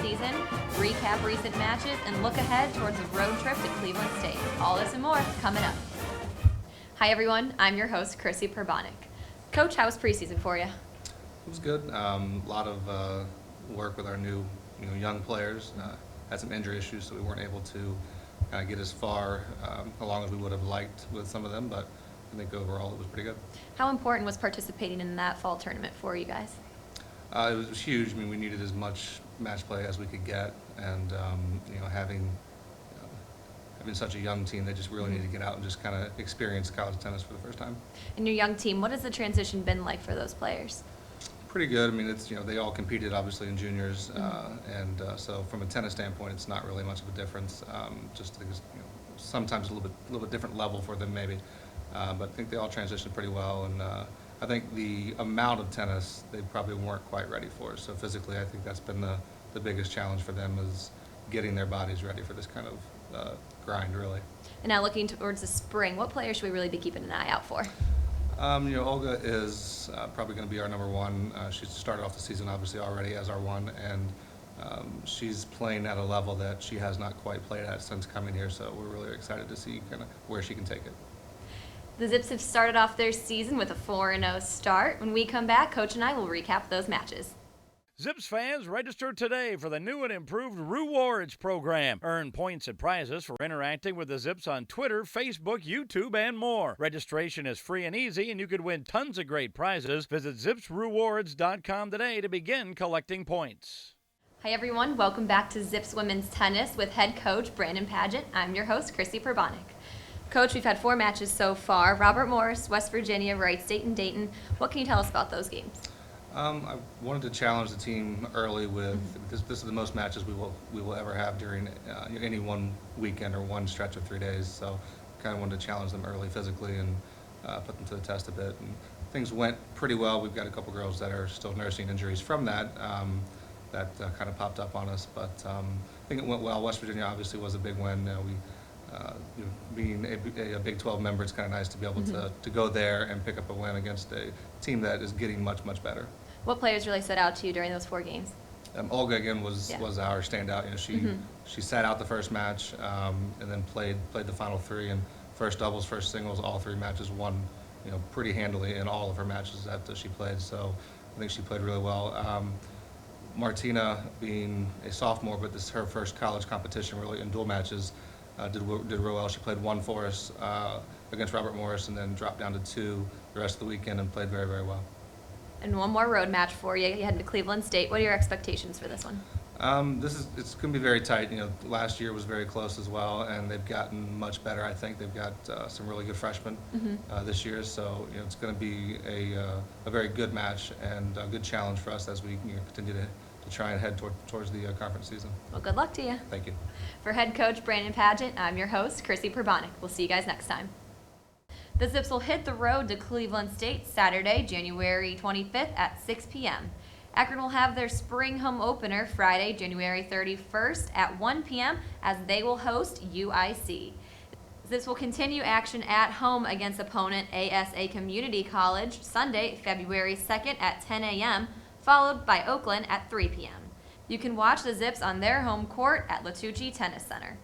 season, recap recent matches, and look ahead towards a road trip to Cleveland State. All this and more coming up. Hi everyone, I'm your host, Chrissy Perbonik. Coach, how was preseason for you? It was good. A lot of work with our new, young players. Had some injury issues, so we weren't able to get as far along as we would have liked with some of them, but I think overall it was pretty good. How important was participating in that fall tournament for you guys? It was huge. I mean, we needed as much match play as we could get, and having such a young team, they just really need to get out and just kind of experience college tennis for the first time. And your young team, what has the transition been like for those players? Pretty good. I mean, it's they all competed obviously in juniors, and so from a tennis standpoint, it's not really much of a difference. Just because sometimes a little bit different level for them maybe, but I think they all transitioned pretty well, and I think the amount of tennis they probably weren't quite ready for. So physically, I think that's been the biggest challenge for them, is getting their bodies ready for this kind of grind, really. And now looking towards the spring, what players should we really be keeping an eye out for? Olga is probably going to be our number one. She started off the season obviously already as our one, and she's playing at a level that she has not quite played at since coming here, so we're really excited to see kind of where she can take it. The Zips have started off their season with a 4-0 start. When we come back, Coach and I will recap those matches. Zips fans, register today for the new and improved Rewards program. Earn points and prizes for interacting with the Zips on Twitter, Facebook, YouTube, and more. Registration is free and easy, and you could win tons of great prizes. Visit zipsrewards.com today to begin collecting points. Hi everyone, welcome back to Zips Women's Tennis with head coach Brandon Padgett. I'm your host, Chrissy Perbonik. Coach, we've had 4 matches so far. Robert Morris, West Virginia, Wright State, and Dayton. What can you tell us about those games? I wanted to challenge the team early with this is the most matches we will ever have during any one weekend or one stretch of 3 days. So kind of wanted to challenge them early physically and put them to the test a bit. And things went pretty well. We've got a couple girls that are still nursing injuries from that kind of popped up on us, but I think it went well. West Virginia obviously was a big win. Being a Big 12 member, it's kind of nice to be able to go there and pick up a win against a team that is getting much, much better. What players really stood out to you during those 4 games? Olga again was our standout. She sat out the first match and then played the final 3, and first doubles, first singles, all 3 matches won pretty handily in all of her matches that she played. So I think she played really well. Martina, being a sophomore, but this is her first college competition really in dual matches, did real well. She played 1 for us against Robert Morris, and then dropped down to 2 the rest of the weekend and played very, very well. And one more road match for you. You head to Cleveland State. What are your expectations for this one? It's going to be very tight. Last year was very close as well, and they've gotten much better. I think they've got some really good freshmen this year, so it's going to be a very good match and a good challenge for us as we continue to try and head towards the conference season. Well, good luck to you. Thank you. For head coach Brandon Padgett, I'm your host, Chrissy Perbonik. We'll see you guys next time. The Zips will hit the road to Cleveland State Saturday, January 25th at 6 p.m. Akron will have their spring home opener Friday, January 31st at 1 p.m. as they will host UIC. Zips will continue action at home against opponent ASA Community College Sunday, February 2nd at 10 a.m., followed by Oakland at 3 p.m. You can watch the Zips on their home court at Latucci Tennis Center.